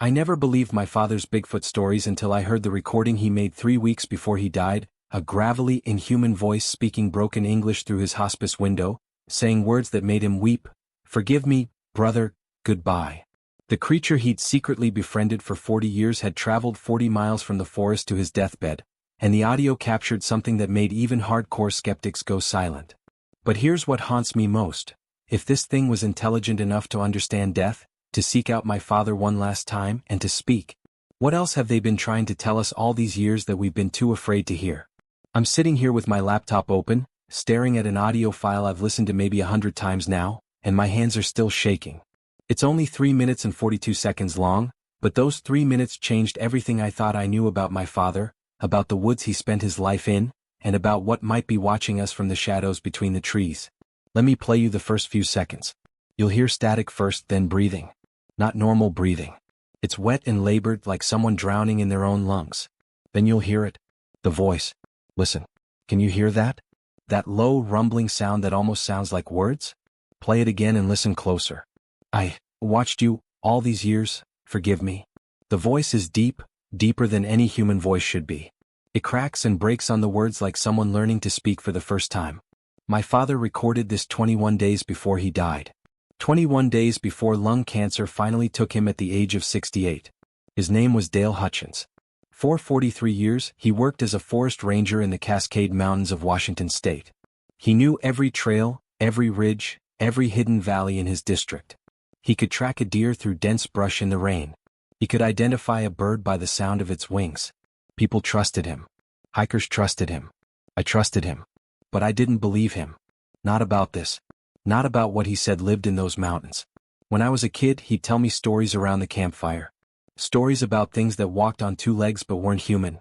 I never believed my father's Bigfoot stories until I heard the recording he made 3 weeks before he died, a gravelly, inhuman voice speaking broken English through his hospice window, saying words that made him weep. "Forgive me, brother, goodbye." The creature he'd secretly befriended for 40 years had traveled 40 miles from the forest to his deathbed, and the audio captured something that made even hardcore skeptics go silent. But here's what haunts me most. If this thing was intelligent enough to understand death, to seek out my father one last time, and to speak, what else have they been trying to tell us all these years that we've been too afraid to hear? I'm sitting here with my laptop open, staring at an audio file I've listened to maybe 100 times now, and my hands are still shaking. It's only 3 minutes and 42 seconds long, but those 3 minutes changed everything I thought I knew about my father, about the woods he spent his life in, and about what might be watching us from the shadows between the trees. Let me play you the first few seconds. You'll hear static first, then breathing. Not normal breathing. It's wet and labored, like someone drowning in their own lungs. Then you'll hear it. The voice. Listen. Can you hear that? That low, rumbling sound that almost sounds like words? Play it again and listen closer. "I watched you all these years, forgive me." The voice is deep, deeper than any human voice should be. It cracks and breaks on the words like someone learning to speak for the first time. My father recorded this 21 days before he died. 21 days before lung cancer finally took him at the age of 68. His name was Dale Hutchins. For 43 years, he worked as a forest ranger in the Cascade Mountains of Washington state. He knew every trail, every ridge, every hidden valley in his district. He could track a deer through dense brush in the rain. He could identify a bird by the sound of its wings. People trusted him. Hikers trusted him. I trusted him. But I didn't believe him. Not about this. Not about what he said lived in those mountains. When I was a kid, he'd tell me stories around the campfire. Stories about things that walked on 2 legs but weren't human.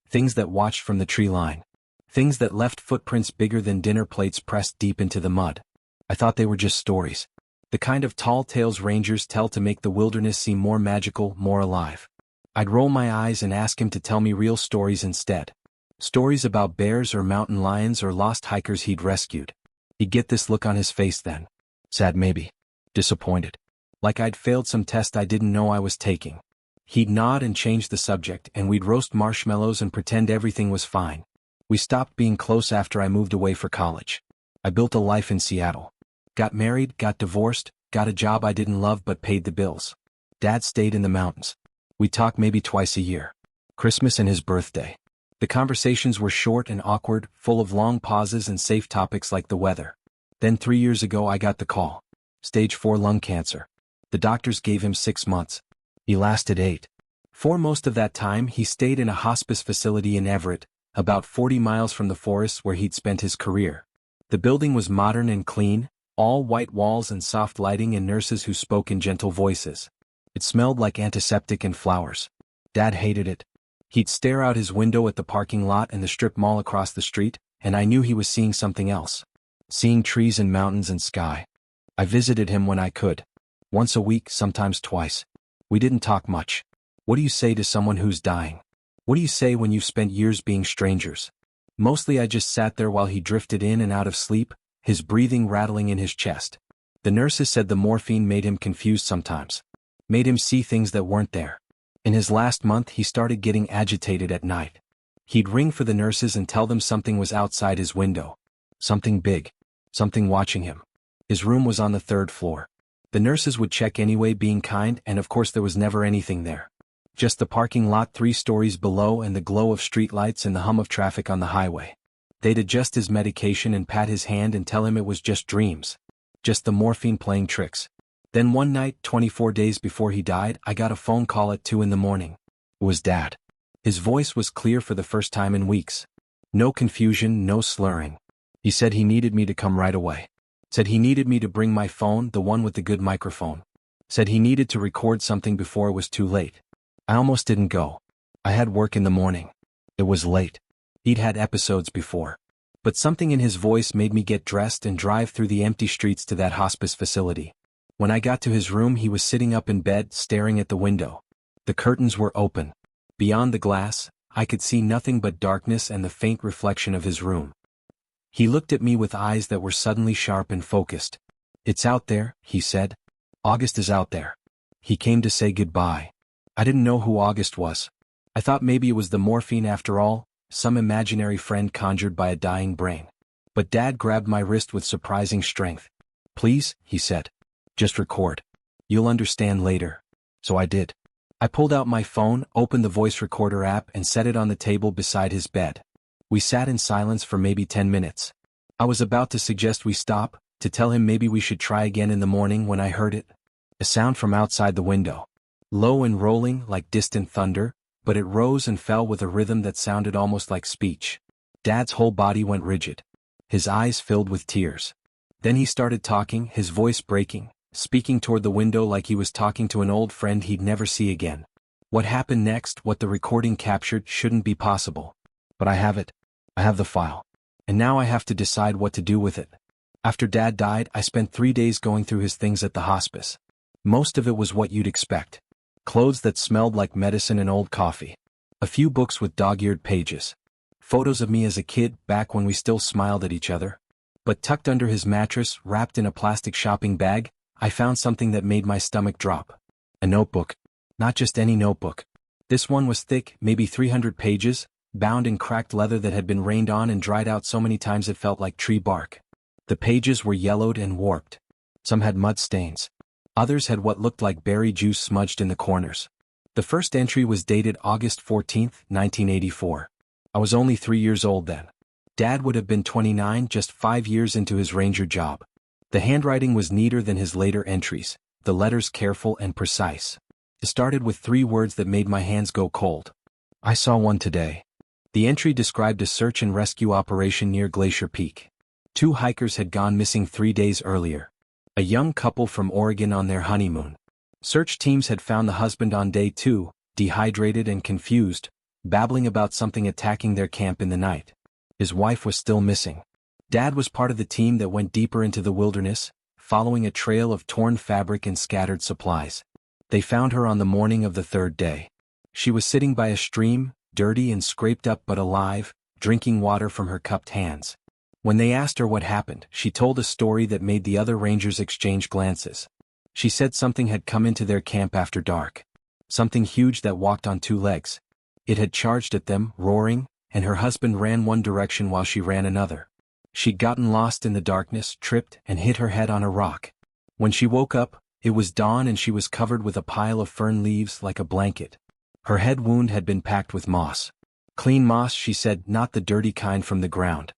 Things that watched from the tree line. Things that left footprints bigger than dinner plates pressed deep into the mud. I thought they were just stories. The kind of tall tales rangers tell to make the wilderness seem more magical, more alive. I'd roll my eyes and ask him to tell me real stories instead. Stories about bears or mountain lions or lost hikers he'd rescued. He'd get this look on his face then. Sad maybe. Disappointed. Like I'd failed some test I didn't know I was taking. He'd nod and change the subject, and we'd roast marshmallows and pretend everything was fine. We stopped being close after I moved away for college. I built a life in Seattle. Got married, got divorced, got a job I didn't love but paid the bills. Dad stayed in the mountains. We talked maybe twice a year. Christmas and his birthday. The conversations were short and awkward, full of long pauses and safe topics like the weather. Then 3 years ago I got the call. Stage 4 lung cancer. The doctors gave him 6 months. He lasted 8. For most of that time he stayed in a hospice facility in Everett, about 40 miles from the forest where he'd spent his career. The building was modern and clean, all white walls and soft lighting and nurses who spoke in gentle voices. It smelled like antiseptic and flowers. Dad hated it. He'd stare out his window at the parking lot and the strip mall across the street, and I knew he was seeing something else. Seeing trees and mountains and sky. I visited him when I could. Once a week, sometimes twice. We didn't talk much. What do you say to someone who's dying? What do you say when you've spent years being strangers? Mostly I just sat there while he drifted in and out of sleep, his breathing rattling in his chest. The nurses said the morphine made him confused sometimes. Made him see things that weren't there. In his last month he started getting agitated at night. He'd ring for the nurses and tell them something was outside his window. Something big. Something watching him. His room was on the 3rd floor. The nurses would check anyway, being kind, and of course there was never anything there. Just the parking lot 3 stories below and the glow of streetlights and the hum of traffic on the highway. They'd adjust his medication and pat his hand and tell him it was just dreams. Just the morphine playing tricks. Then one night, 24 days before he died, I got a phone call at 2 in the morning. It was Dad. His voice was clear for the first time in weeks. No confusion, no slurring. He said he needed me to come right away. Said he needed me to bring my phone, the one with the good microphone. Said he needed to record something before it was too late. I almost didn't go. I had work in the morning. It was late. He'd had episodes before. But something in his voice made me get dressed and drive through the empty streets to that hospice facility. When I got to his room, he was sitting up in bed, staring at the window. The curtains were open. Beyond the glass, I could see nothing but darkness and the faint reflection of his room. He looked at me with eyes that were suddenly sharp and focused. "It's out there," he said. "August is out there. He came to say goodbye." I didn't know who August was. I thought maybe it was the morphine after all, some imaginary friend conjured by a dying brain. But Dad grabbed my wrist with surprising strength. "Please," he said. "Just record. You'll understand later." So I did. I pulled out my phone, opened the voice recorder app and set it on the table beside his bed. We sat in silence for maybe 10 minutes. I was about to suggest we stop, to tell him maybe we should try again in the morning when I heard it. A sound from outside the window. Low and rolling like distant thunder, but it rose and fell with a rhythm that sounded almost like speech. Dad's whole body went rigid. His eyes filled with tears. Then he started talking, his voice breaking, speaking toward the window like he was talking to an old friend he'd never see again. What happened next, what the recording captured, shouldn't be possible. But I have it. I have the file. And now I have to decide what to do with it. After Dad died, I spent 3 days going through his things at the hospice. Most of it was what you'd expect. Clothes that smelled like medicine and old coffee. A few books with dog-eared pages. Photos of me as a kid, back when we still smiled at each other. But tucked under his mattress, wrapped in a plastic shopping bag, I found something that made my stomach drop. A notebook. Not just any notebook. This one was thick, maybe 300 pages, bound in cracked leather that had been rained on and dried out so many times it felt like tree bark. The pages were yellowed and warped. Some had mud stains. Others had what looked like berry juice smudged in the corners. The first entry was dated August 14, 1984. I was only 3 years old then. Dad would have been 29, just 5 years into his ranger job. The handwriting was neater than his later entries, the letters careful and precise. It started with 3 words that made my hands go cold. I saw one today. The entry described a search and rescue operation near Glacier Peak. 2 hikers had gone missing 3 days earlier. A young couple from Oregon on their honeymoon. Search teams had found the husband on day 2, dehydrated and confused, babbling about something attacking their camp in the night. His wife was still missing. Dad was part of the team that went deeper into the wilderness, following a trail of torn fabric and scattered supplies. They found her on the morning of the 3rd day. She was sitting by a stream, dirty and scraped up but alive, drinking water from her cupped hands. When they asked her what happened, she told a story that made the other rangers exchange glances. She said something had come into their camp after dark. Something huge that walked on 2 legs. It had charged at them, roaring, and her husband ran one direction while she ran another. She'd gotten lost in the darkness, tripped, and hit her head on a rock. When she woke up, it was dawn and she was covered with a pile of fern leaves like a blanket. Her head wound had been packed with moss. Clean moss, she said, not the dirty kind from the ground.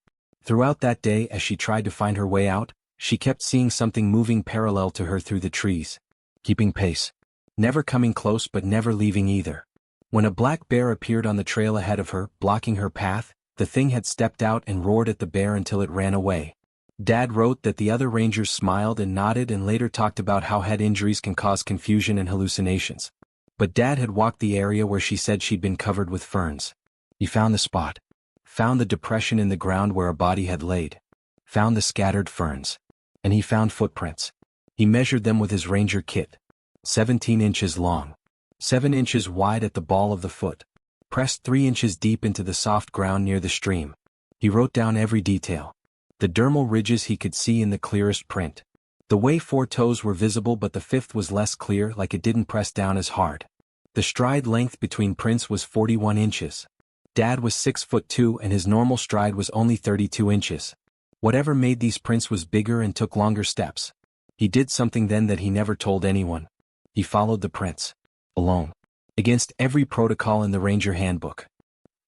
Throughout that day, as she tried to find her way out, she kept seeing something moving parallel to her through the trees. Keeping pace. Never coming close but never leaving either. When a black bear appeared on the trail ahead of her, blocking her path, the thing had stepped out and roared at the bear until it ran away. Dad wrote that the other rangers smiled and nodded and later talked about how head injuries can cause confusion and hallucinations. But Dad had walked the area where she said she'd been covered with ferns. He found the spot. Found the depression in the ground where a body had laid. Found the scattered ferns. And he found footprints. He measured them with his ranger kit. 17 inches long. 7 inches wide at the ball of the foot. Pressed 3 inches deep into the soft ground near the stream. He wrote down every detail. The dermal ridges he could see in the clearest print. The way 4 toes were visible but the 5th was less clear, like it didn't press down as hard. The stride length between prints was 41 inches. Dad was 6'2" and his normal stride was only 32 inches. Whatever made these prints was bigger and took longer steps. He did something then that he never told anyone. He followed the prints. Alone. Against every protocol in the Ranger Handbook.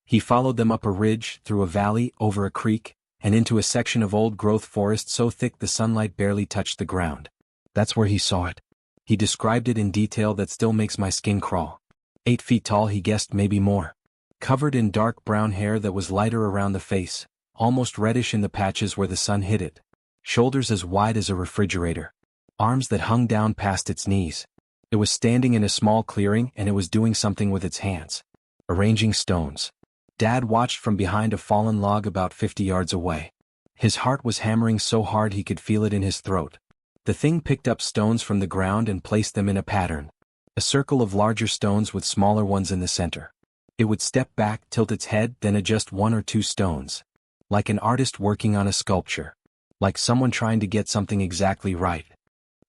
He followed them up a ridge, through a valley, over a creek, and into a section of old-growth forest so thick the sunlight barely touched the ground. That's where he saw it. He described it in detail that still makes my skin crawl. 8 feet tall, he guessed, maybe more. Covered in dark brown hair that was lighter around the face, almost reddish in the patches where the sun hit it. Shoulders as wide as a refrigerator. Arms that hung down past its knees. It was standing in a small clearing and it was doing something with its hands. Arranging stones. Dad watched from behind a fallen log about 50 yards away. His heart was hammering so hard he could feel it in his throat. The thing picked up stones from the ground and placed them in a pattern. A circle of larger stones with smaller ones in the center. It would step back, tilt its head, then adjust 1 or 2 stones. Like an artist working on a sculpture. Like someone trying to get something exactly right.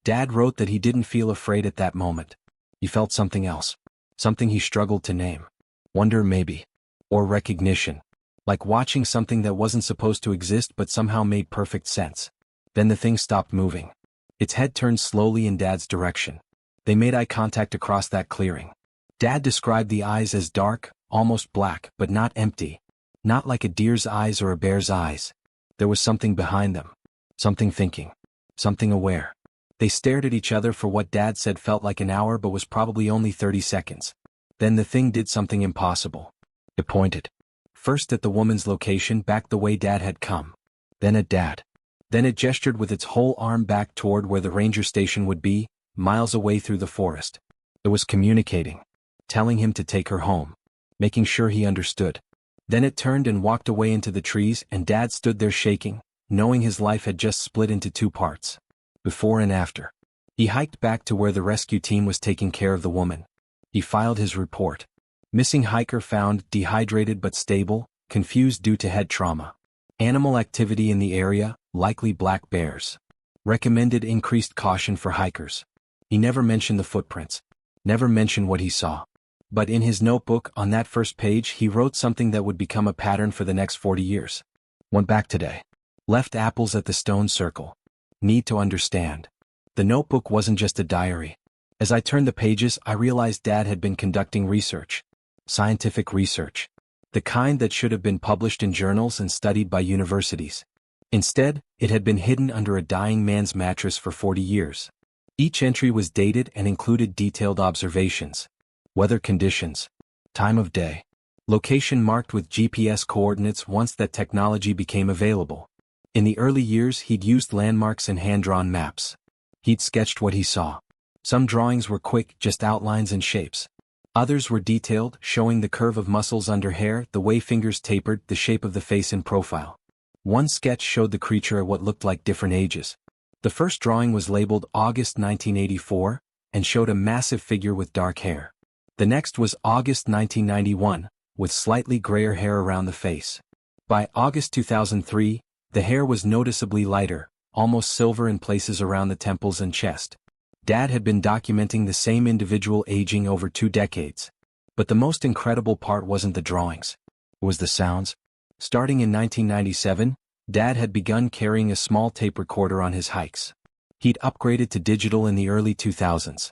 Dad wrote that he didn't feel afraid at that moment. He felt something else. Something he struggled to name. Wonder maybe. Or recognition. Like watching something that wasn't supposed to exist but somehow made perfect sense. Then the thing stopped moving. Its head turned slowly in Dad's direction. They made eye contact across that clearing. Dad described the eyes as dark, almost black, but not empty. Not like a deer's eyes or a bear's eyes. There was something behind them. Something thinking. Something aware. They stared at each other for what Dad said felt like an hour but was probably only 30 seconds. Then the thing did something impossible. It pointed. First at the woman's location back the way Dad had come. Then at Dad. Then it gestured with its whole arm back toward where the ranger station would be, miles away through the forest. It was communicating. Telling him to take her home. Making sure he understood. Then it turned and walked away into the trees and Dad stood there shaking, knowing his life had just split into two parts. Before and after. He hiked back to where the rescue team was taking care of the woman. He filed his report. Missing hiker found dehydrated but stable, confused due to head trauma. Animal activity in the area, likely black bears. Recommended increased caution for hikers. He never mentioned the footprints. Never mentioned what he saw. But in his notebook on that first page he wrote something that would become a pattern for the next 40 years. Went back today. Left apples at the stone circle. Need to understand. The notebook wasn't just a diary. As I turned the pages I realized Dad had been conducting research. Scientific research. The kind that should have been published in journals and studied by universities. Instead, it had been hidden under a dying man's mattress for 40 years. Each entry was dated and included detailed observations. Weather conditions. Time of day. Location marked with GPS coordinates once that technology became available. In the early years he'd used landmarks and hand-drawn maps. He'd sketched what he saw. Some drawings were quick, just outlines and shapes. Others were detailed, showing the curve of muscles under hair, the way fingers tapered, the shape of the face in profile. One sketch showed the creature at what looked like different ages. The first drawing was labeled August 1984, and showed a massive figure with dark hair. The next was August 1991, with slightly grayer hair around the face. By August 2003, the hair was noticeably lighter, almost silver in places around the temples and chest. Dad had been documenting the same individual aging over 2 decades. But the most incredible part wasn't the drawings. It was the sounds. Starting in 1997, Dad had begun carrying a small tape recorder on his hikes. He'd upgraded to digital in the early 2000s.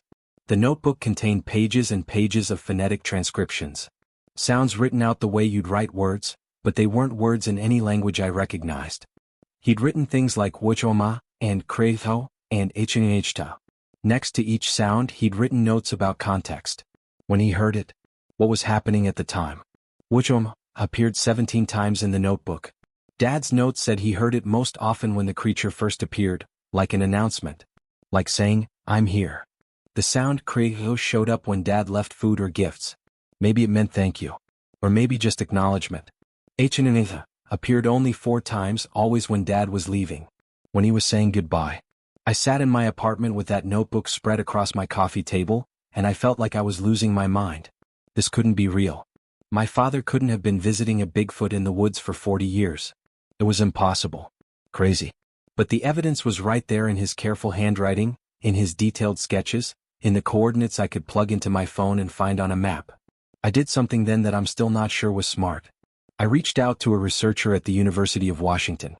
The notebook contained pages and pages of phonetic transcriptions. Sounds written out the way you'd write words, but they weren't words in any language I recognized. He'd written things like wuchoma, and kreitho, and hnhta. Next to each sound he'd written notes about context. When he heard it, what was happening at the time. Wuchoma appeared 17 times in the notebook. Dad's notes said he heard it most often when the creature first appeared, like an announcement. Like saying, "I'm here." The sound kreitho showed up when Dad left food or gifts. Maybe it meant thank you. Or maybe just acknowledgement. Hnhta appeared only 4 times, always when Dad was leaving. When he was saying goodbye. I sat in my apartment with that notebook spread across my coffee table, and I felt like I was losing my mind. This couldn't be real. My father couldn't have been visiting a Bigfoot in the woods for 40 years. It was impossible. Crazy. But the evidence was right there in his careful handwriting, in his detailed sketches, in the coordinates I could plug into my phone and find on a map. I did something then that I'm still not sure was smart. I reached out to a researcher at the University of Washington.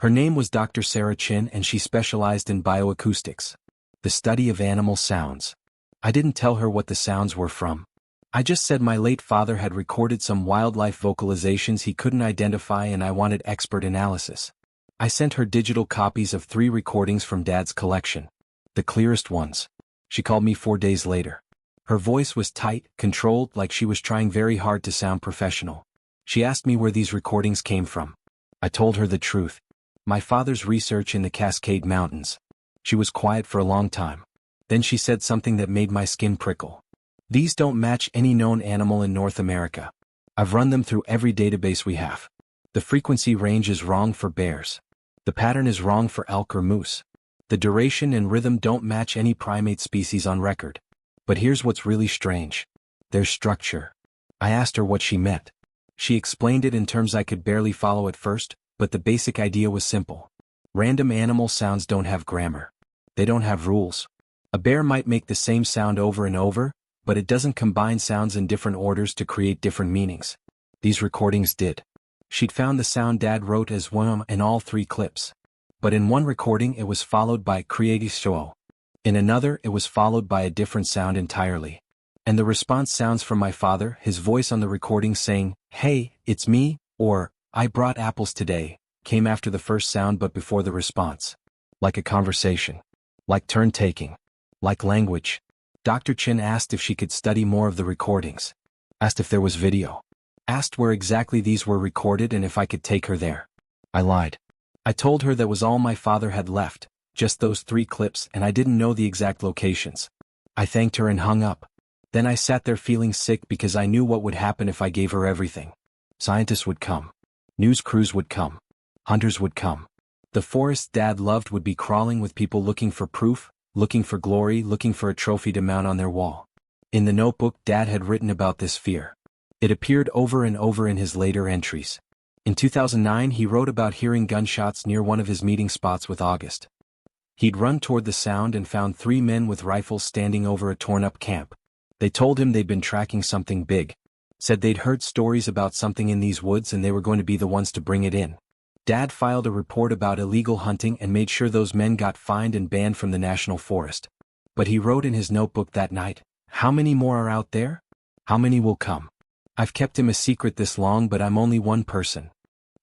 Her name was Dr. Sarah Chin and she specialized in bioacoustics, the study of animal sounds. I didn't tell her what the sounds were from. I just said my late father had recorded some wildlife vocalizations he couldn't identify and I wanted expert analysis. I sent her digital copies of 3 recordings from Dad's collection. The clearest ones. She called me 4 days later. Her voice was tight, controlled, like she was trying very hard to sound professional. She asked me where these recordings came from. I told her the truth. My father's research in the Cascade Mountains. She was quiet for a long time. Then she said something that made my skin prickle. These don't match any known animal in North America. I've run them through every database we have. The frequency range is wrong for bears. The pattern is wrong for elk or moose. The duration and rhythm don't match any primate species on record. But here's what's really strange. There's structure. I asked her what she meant. She explained it in terms I could barely follow at first, but the basic idea was simple. Random animal sounds don't have grammar. They don't have rules. A bear might make the same sound over and over, but it doesn't combine sounds in different orders to create different meanings. These recordings did. She'd found the sound Dad wrote as "wham" in all 3 clips. But in one recording it was followed by "creative show." In another it was followed by a different sound entirely. And the response sounds from my father, his voice on the recording saying, "Hey, it's me," or "I brought apples today," came after the first sound but before the response. Like a conversation. Like turn-taking. Like language. Dr. Chin asked if she could study more of the recordings. Asked if there was video. Asked where exactly these were recorded and if I could take her there. I lied. I told her that was all my father had left, just those 3 clips, and I didn't know the exact locations. I thanked her and hung up. Then I sat there feeling sick because I knew what would happen if I gave her everything. Scientists would come. News crews would come. Hunters would come. The forest Dad loved would be crawling with people looking for proof, looking for glory, looking for a trophy to mount on their wall. In the notebook Dad had written about this fear. It appeared over and over in his later entries. In 2009 he wrote about hearing gunshots near one of his meeting spots with August. He'd run toward the sound and found 3 men with rifles standing over a torn-up camp. They told him they'd been tracking something big. Said they'd heard stories about something in these woods and they were going to be the ones to bring it in. Dad filed a report about illegal hunting and made sure those men got fined and banned from the national forest. But he wrote in his notebook that night, "How many more are out there? How many will come? I've kept him a secret this long, but I'm only one person."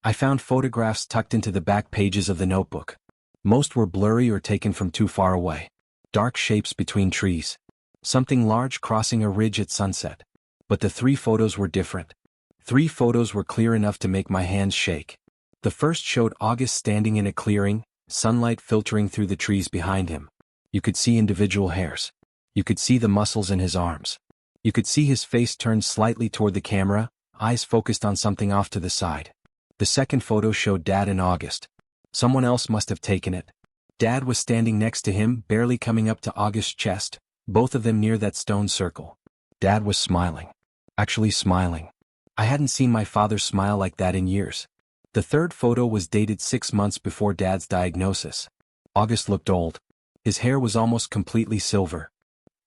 I found photographs tucked into the back pages of the notebook. Most were blurry or taken from too far away. Dark shapes between trees. Something large crossing a ridge at sunset. But the 3 photos were different. 3 photos were clear enough to make my hands shake. The first showed August standing in a clearing, sunlight filtering through the trees behind him. You could see individual hairs. You could see the muscles in his arms. You could see his face turned slightly toward the camera, eyes focused on something off to the side. The second photo showed Dad and August. Someone else must have taken it. Dad was standing next to him, barely coming up to August's chest, both of them near that stone circle. Dad was smiling. Actually smiling. I hadn't seen my father smile like that in years. The third photo was dated 6 months before Dad's diagnosis. August looked old. His hair was almost completely silver.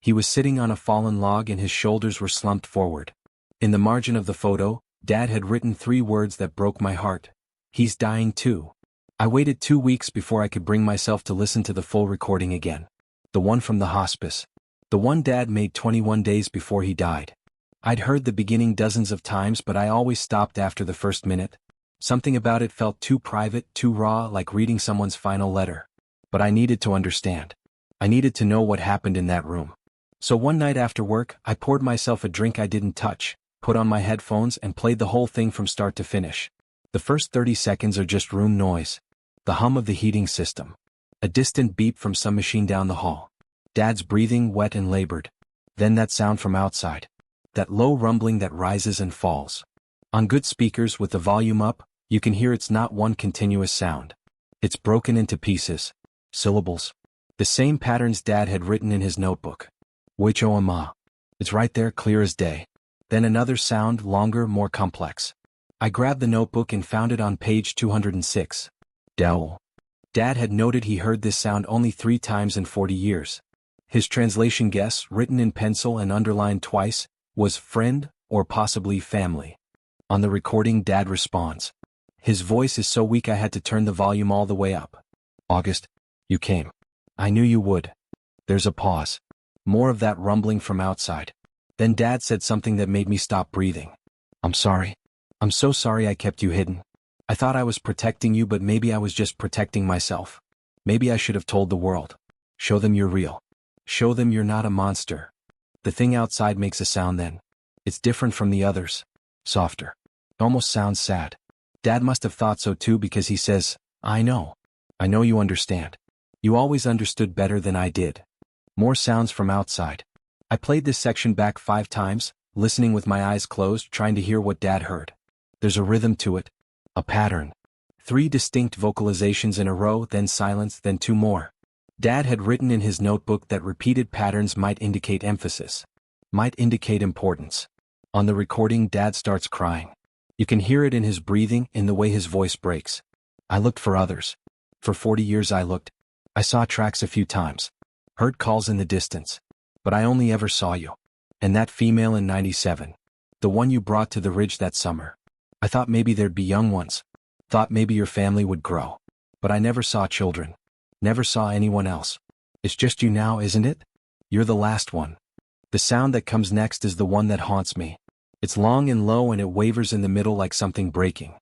He was sitting on a fallen log and his shoulders were slumped forward. In the margin of the photo, Dad had written 3 words that broke my heart. "He's dying too." I waited 2 weeks before I could bring myself to listen to the full recording again. The one from the hospice. The one Dad made 21 days before he died. I'd heard the beginning dozens of times, but I always stopped after the first minute. Something about it felt too private, too raw, like reading someone's final letter. But I needed to understand. I needed to know what happened in that room. So one night after work, I poured myself a drink I didn't touch, put on my headphones and played the whole thing from start to finish. The first 30 seconds are just room noise. The hum of the heating system. A distant beep from some machine down the hall. Dad's breathing, wet and labored. Then that sound from outside. That low rumbling that rises and falls. On good speakers with the volume up, you can hear it's not one continuous sound. It's broken into pieces. Syllables. The same patterns Dad had written in his notebook. Wichoma. It's right there, clear as day. Then another sound, longer, more complex. I grabbed the notebook and found it on page 206. Dell. Dad had noted he heard this sound only 3 times in 40 years. His translation guess, written in pencil and underlined twice, was friend, or possibly family. On the recording Dad responds. His voice is so weak I had to turn the volume all the way up. "August, you came. I knew you would." There's a pause. More of that rumbling from outside. Then Dad said something that made me stop breathing. "I'm sorry. I'm so sorry I kept you hidden. I thought I was protecting you, but maybe I was just protecting myself. Maybe I should have told the world. Show them you're real. Show them you're not a monster." The thing outside makes a sound then. It's different from the others. Softer. Almost sounds sad. Dad must have thought so too because he says, "I know. I know you understand. You always understood better than I did." More sounds from outside. I played this section back 5 times, listening with my eyes closed, trying to hear what Dad heard. There's a rhythm to it. A pattern. 3 distinct vocalizations in a row, then silence, then 2 more. Dad had written in his notebook that repeated patterns might indicate emphasis. Might indicate importance. On the recording Dad starts crying. You can hear it in his breathing, in the way his voice breaks. "I looked for others. For 40 years I looked. I saw tracks a few times. Heard calls in the distance. But I only ever saw you. And that female in 97. The one you brought to the ridge that summer. I thought maybe there'd be young ones. Thought maybe your family would grow. But I never saw children. Never saw anyone else. It's just you now, isn't it? You're the last one. The sound that comes next is the one that haunts me. It's long and low and it wavers in the middle like something breaking.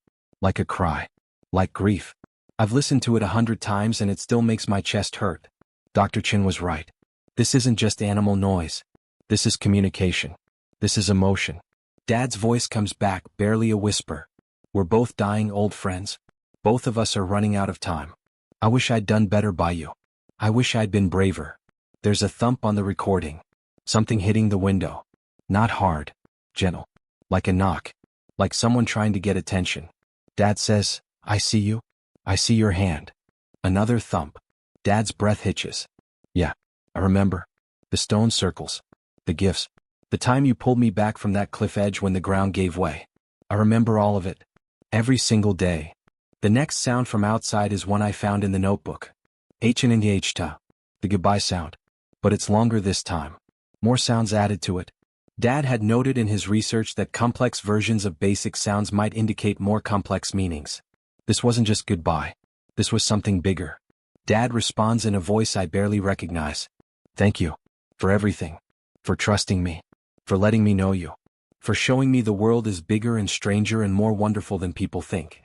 Like a cry. Like grief. I've listened to it 100 times and it still makes my chest hurt. Dr. Chin was right. This isn't just animal noise. This is communication. This is emotion. Dad's voice comes back, barely a whisper. We're both dying old friends. Both of us are running out of time. I wish I'd done better by you. I wish I'd been braver. There's a thump on the recording. Something hitting the window. Not hard. Gentle. Like a knock. Like someone trying to get attention. Dad says, I see you. I see your hand. Another thump. Dad's breath hitches. Yeah, I remember. The stone circles. The gifts. The time you pulled me back from that cliff edge when the ground gave way. I remember all of it. Every single day. The next sound from outside is one I found in the notebook. H-N-H-ta. The goodbye sound. But it's longer this time. More sounds added to it. Dad had noted in his research that complex versions of basic sounds might indicate more complex meanings. This wasn't just goodbye. This was something bigger. Dad responds in a voice I barely recognize. Thank you. For everything. For trusting me. For letting me know you. For showing me the world is bigger and stranger and more wonderful than people think.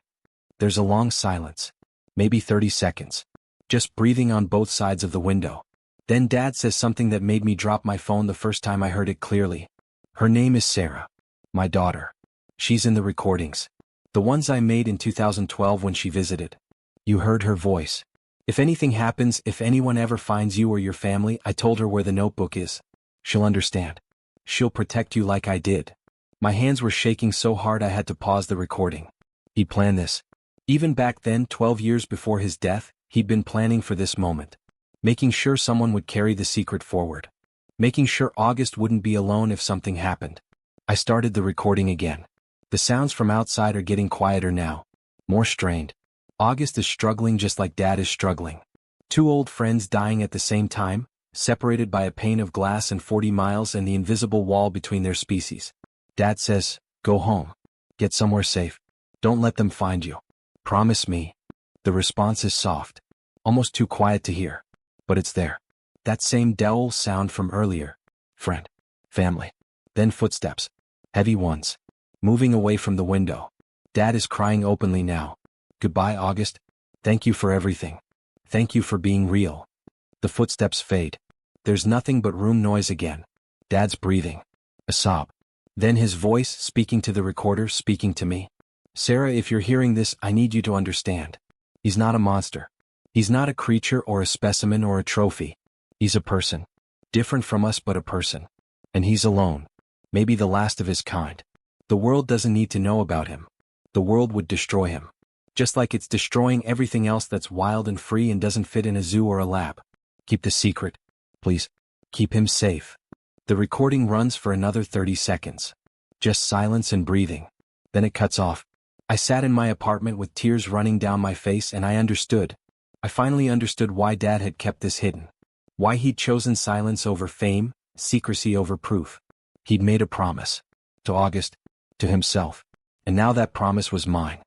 There's a long silence. Maybe 30 seconds. Just breathing on both sides of the window. Then Dad says something that made me drop my phone the first time I heard it clearly. Her name is Sarah. My daughter. She's in the recordings. The ones I made in 2012 when she visited. You heard her voice. If anything happens, if anyone ever finds you or your family, I told her where the notebook is. She'll understand. She'll protect you like I did. My hands were shaking so hard I had to pause the recording. He planned this. Even back then, 12 years before his death, he'd been planning for this moment. Making sure someone would carry the secret forward. Making sure August wouldn't be alone if something happened. I started the recording again. The sounds from outside are getting quieter now. More strained. August is struggling just like Dad is struggling. Two old friends dying at the same time, separated by a pane of glass and 40 miles and the invisible wall between their species. Dad says, go home. Get somewhere safe. Don't let them find you. Promise me. The response is soft. Almost too quiet to hear. But it's there. That same dull sound from earlier. Friend. Family. Then footsteps. Heavy ones. Moving away from the window. Dad is crying openly now. Goodbye, August. Thank you for everything. Thank you for being real. The footsteps fade. There's nothing but room noise again. Dad's breathing. A sob. Then his voice, speaking to the recorder, speaking to me. Sarah, if you're hearing this, I need you to understand. He's not a monster. He's not a creature or a specimen or a trophy. He's a person. Different from us, but a person. And he's alone. Maybe the last of his kind. The world doesn't need to know about him. The world would destroy him. Just like it's destroying everything else that's wild and free and doesn't fit in a zoo or a lab. Keep the secret. Please. Keep him safe. The recording runs for another 30 seconds. Just silence and breathing. Then it cuts off. I sat in my apartment with tears running down my face and I understood. I finally understood why Dad had kept this hidden. Why he'd chosen silence over fame, secrecy over proof. He'd made a promise. To August. To himself. And now that promise was mine.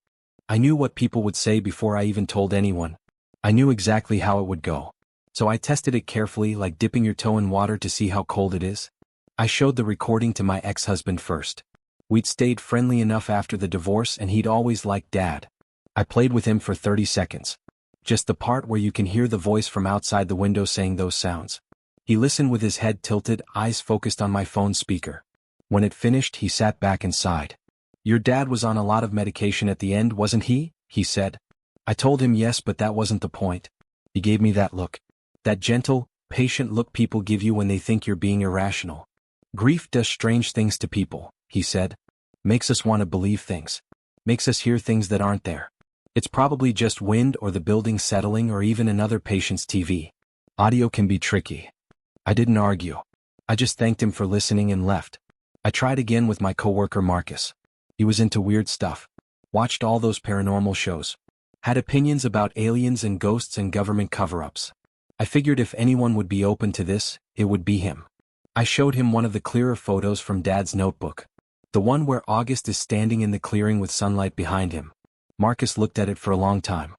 I knew what people would say before I even told anyone. I knew exactly how it would go. So I tested it carefully, like dipping your toe in water to see how cold it is. I showed the recording to my ex-husband first. We'd stayed friendly enough after the divorce and he'd always liked Dad. I played with him for 30 seconds. Just the part where you can hear the voice from outside the window saying those sounds. He listened with his head tilted, eyes focused on my phone speaker. When it finished, he sat back and sighed. Your dad was on a lot of medication at the end, wasn't he? He said. I told him yes, but that wasn't the point. He gave me that look. That gentle, patient look people give you when they think you're being irrational. Grief does strange things to people, he said. Makes us want to believe things. Makes us hear things that aren't there. It's probably just wind or the building settling or even another patient's TV. Audio can be tricky. I didn't argue. I just thanked him for listening and left. I tried again with my coworker Marcus. He was into weird stuff. Watched all those paranormal shows. Had opinions about aliens and ghosts and government cover-ups. I figured if anyone would be open to this, it would be him. I showed him one of the clearer photos from Dad's notebook. The one where August is standing in the clearing with sunlight behind him. Marcus looked at it for a long time.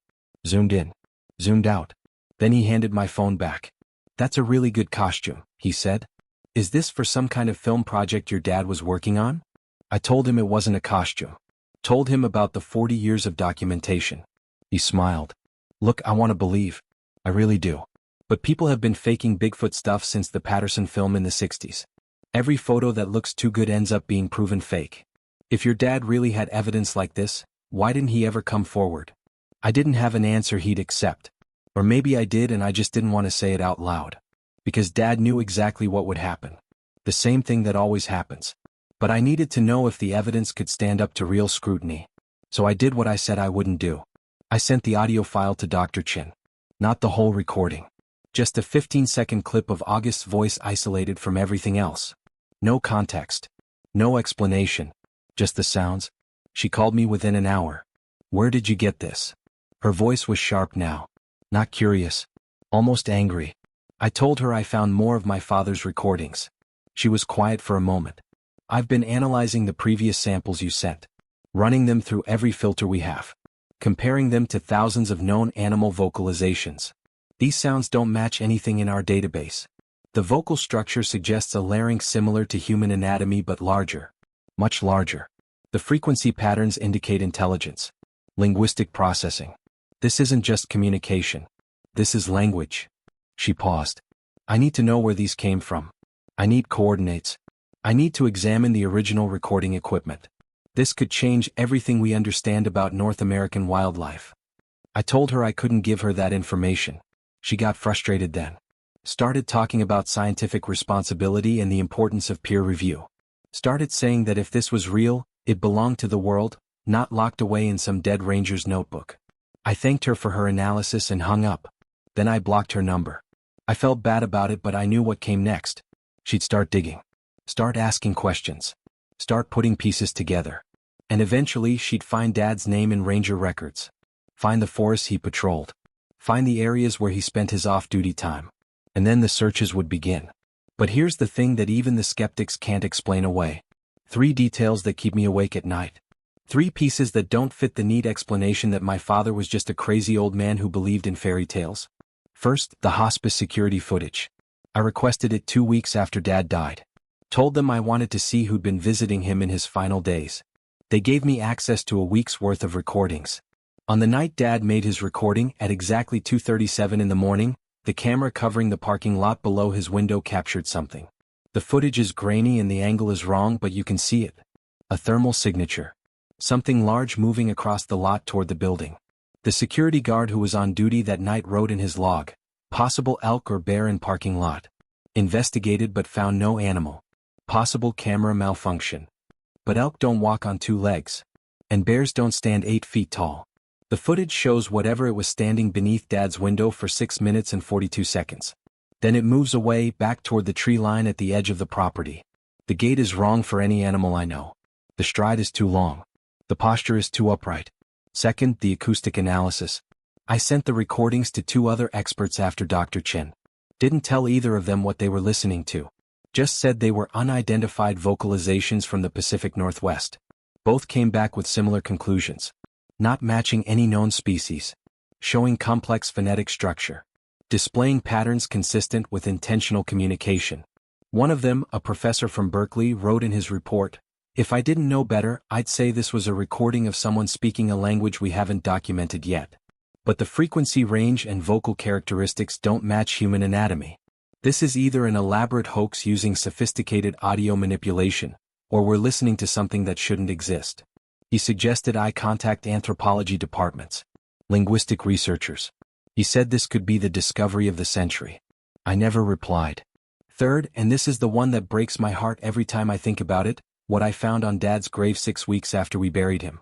Zoomed in. Zoomed out. Then he handed my phone back. "That's a really good costume," he said. "Is this for some kind of film project your dad was working on?" I told him it wasn't a costume. Told him about the 40 years of documentation. He smiled. "Look, I want to believe. I really do. But people have been faking Bigfoot stuff since the Patterson film in the 60s. Every photo that looks too good ends up being proven fake. If your dad really had evidence like this, why didn't he ever come forward?" I didn't have an answer he'd accept. Or maybe I did and I just didn't want to say it out loud. Because Dad knew exactly what would happen. The same thing that always happens. But I needed to know if the evidence could stand up to real scrutiny. So I did what I said I wouldn't do. I sent the audio file to Dr. Chin. Not the whole recording. Just a 15-second clip of August's voice isolated from everything else. No context. No explanation. Just the sounds. She called me within an hour. "Where did you get this?" Her voice was sharp now. Not curious. Almost angry. I told her I found more of my father's recordings. She was quiet for a moment. "I've been analyzing the previous samples you sent. Running them through every filter we have. Comparing them to thousands of known animal vocalizations. These sounds don't match anything in our database. The vocal structure suggests a larynx similar to human anatomy but larger. Much larger. The frequency patterns indicate intelligence. Linguistic processing. This isn't just communication. This is language." She paused. "I need to know where these came from. I need coordinates. I need to examine the original recording equipment. This could change everything we understand about North American wildlife." I told her I couldn't give her that information. She got frustrated then. Started talking about scientific responsibility and the importance of peer review. Started saying that if this was real, it belonged to the world, not locked away in some dead ranger's notebook. I thanked her for her analysis and hung up. Then I blocked her number. I felt bad about it, but I knew what came next. She'd start digging. Start asking questions. Start putting pieces together. And eventually she'd find Dad's name in ranger records. Find the forests he patrolled. Find the areas where he spent his off-duty time. And then the searches would begin. But here's the thing that even the skeptics can't explain away. 3 details that keep me awake at night. 3 pieces that don't fit the neat explanation that my father was just a crazy old man who believed in fairy tales. First, the hospice security footage. I requested it 2 weeks after Dad died. Told them I wanted to see who'd been visiting him in his final days. They gave me access to a week's worth of recordings. On the night Dad made his recording at exactly 2:37 in the morning, the camera covering the parking lot below his window captured something. The footage is grainy and the angle is wrong, but you can see it. A thermal signature. Something large moving across the lot toward the building. The security guard who was on duty that night wrote in his log, "Possible elk or bear in parking lot. Investigated but found no animal. Possible camera malfunction. But elk don't walk on 2 legs. And bears don't stand 8 feet tall." The footage shows whatever it was standing beneath Dad's window for 6 minutes and 42 seconds. Then it moves away back toward the tree line at the edge of the property. The gait is wrong for any animal I know. The stride is too long. The posture is too upright. Second, the acoustic analysis. I sent the recordings to 2 other experts after Dr. Chin. Didn't tell either of them what they were listening to. Just said they were unidentified vocalizations from the Pacific Northwest. Both came back with similar conclusions. Not matching any known species. Showing complex phonetic structure. Displaying patterns consistent with intentional communication. One of them, a professor from Berkeley, wrote in his report, "If I didn't know better, I'd say this was a recording of someone speaking a language we haven't documented yet. But the frequency range and vocal characteristics don't match human anatomy. This is either an elaborate hoax using sophisticated audio manipulation, or we're listening to something that shouldn't exist." He suggested I contact anthropology departments. Linguistic researchers. He said this could be the discovery of the century. I never replied. Third, and this is the one that breaks my heart every time I think about it, what I found on Dad's grave 6 weeks after we buried him.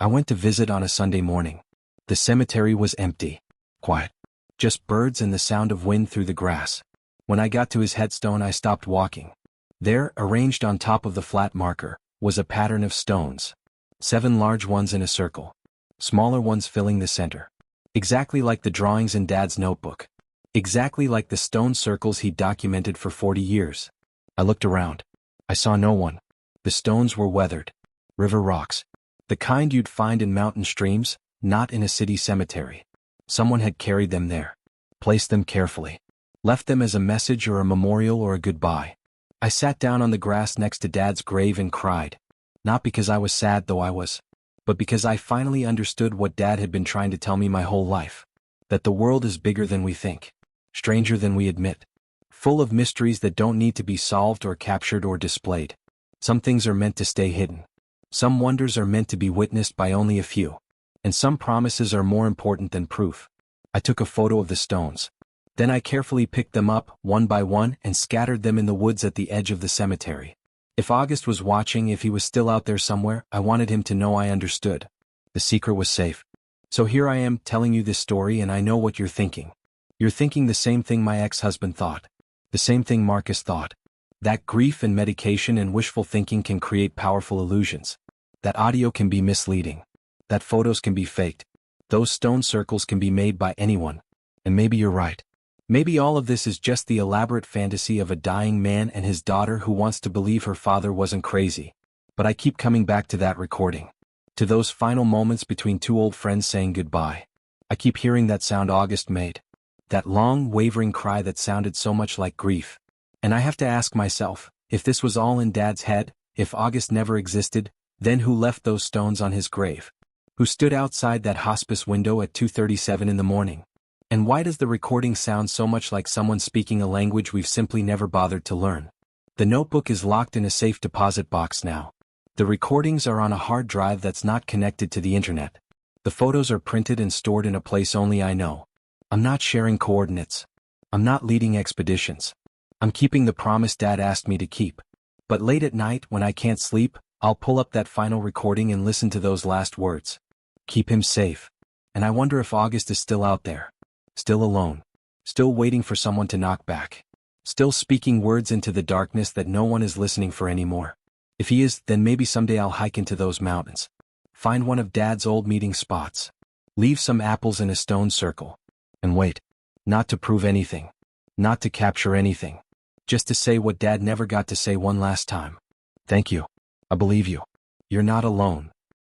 I went to visit on a Sunday morning. The cemetery was empty. Quiet. Just birds and the sound of wind through the grass. When I got to his headstone, I stopped walking. There, arranged on top of the flat marker, was a pattern of stones. 7 large ones in a circle. Smaller ones filling the center. Exactly like the drawings in Dad's notebook. Exactly like the stone circles he documented for 40 years. I looked around. I saw no one. The stones were weathered. River rocks. The kind you'd find in mountain streams, not in a city cemetery. Someone had carried them there. Placed them carefully. Left them as a message or a memorial or a goodbye. I sat down on the grass next to Dad's grave and cried. Not because I was sad, though I was, but because I finally understood what Dad had been trying to tell me my whole life. That the world is bigger than we think. Stranger than we admit. Full of mysteries that don't need to be solved or captured or displayed. Some things are meant to stay hidden. Some wonders are meant to be witnessed by only a few. And some promises are more important than proof. I took a photo of the stones. Then I carefully picked them up, one by one, and scattered them in the woods at the edge of the cemetery. If August was watching, if he was still out there somewhere, I wanted him to know I understood. The secret was safe. So here I am, telling you this story, and I know what you're thinking. You're thinking the same thing my ex-husband thought. The same thing Marcus thought. That grief and medication and wishful thinking can create powerful illusions. That audio can be misleading. That photos can be faked. Those stone circles can be made by anyone. And maybe you're right. Maybe all of this is just the elaborate fantasy of a dying man and his daughter who wants to believe her father wasn't crazy. But I keep coming back to that recording. To those final moments between two old friends saying goodbye. I keep hearing that sound August made. That long, wavering cry that sounded so much like grief. And I have to ask myself, if this was all in Dad's head, if August never existed, then who left those stones on his grave? Who stood outside that hospice window at 2:37 in the morning? And why does the recording sound so much like someone speaking a language we've simply never bothered to learn? The notebook is locked in a safe deposit box now. The recordings are on a hard drive that's not connected to the internet. The photos are printed and stored in a place only I know. I'm not sharing coordinates. I'm not leading expeditions. I'm keeping the promise Dad asked me to keep. But late at night, when I can't sleep, I'll pull up that final recording and listen to those last words. Keep him safe. And I wonder if August is still out there. Still alone. Still waiting for someone to knock back. Still speaking words into the darkness that no one is listening for anymore. If he is, then maybe someday I'll hike into those mountains. Find one of Dad's old meeting spots. Leave some apples in a stone circle. And wait. Not to prove anything. Not to capture anything. Just to say what Dad never got to say one last time. Thank you. I believe you. You're not alone.